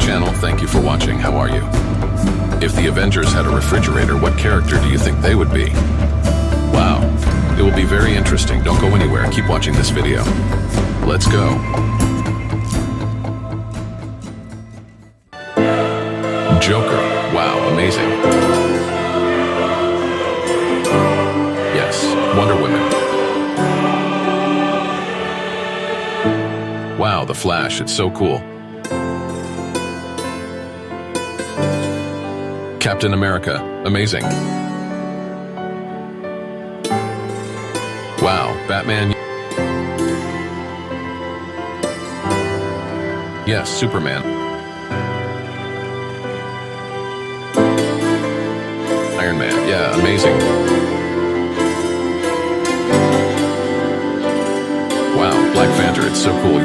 channel, thank you for watching. How are you? If the Avengers had a refrigerator, what character do you think they would be? Wow, it will be very interesting. Don't go anywhere. Keep watching this video. Let's go. Joker. Wow, amazing. Yes, Wonder Woman. Wow, the Flash, it's so cool. Captain America, amazing. Wow, Batman. Yes, Superman. Iron Man, yeah, amazing. Wow, Black Panther, it's so cool.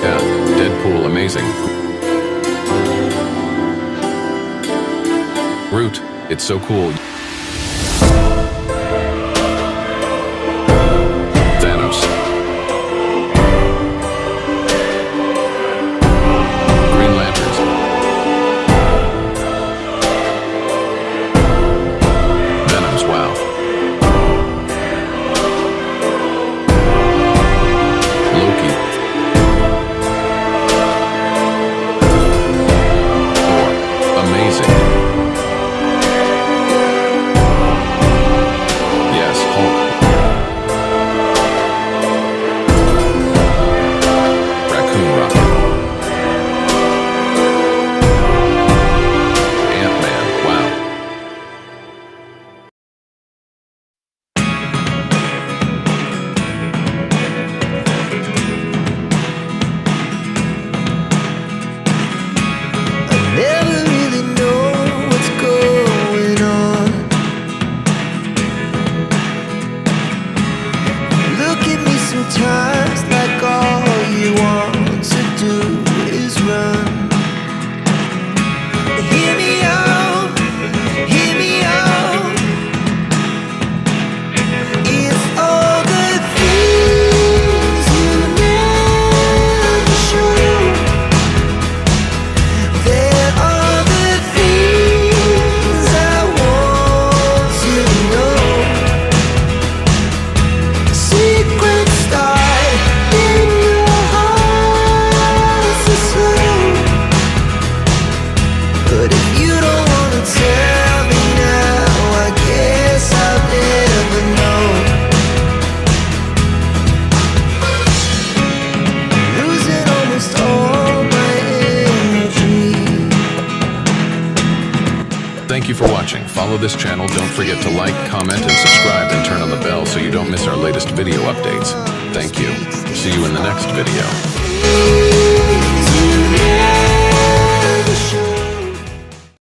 Yeah, Deadpool, amazing. Groot, it's so cool. Thanos. Green Lanterns. Venoms, wow. Loki. Thor, amazing. Sometimes like all you want to do is run. Hear me out, hear me out. If all the things you never show, there are the things I want to know. Secrets Thank you for watching. Follow this channel. Don't forget to like, comment, and subscribe, and turn on the bell so you don't miss our latest video updates. Thank you. See you in the next video.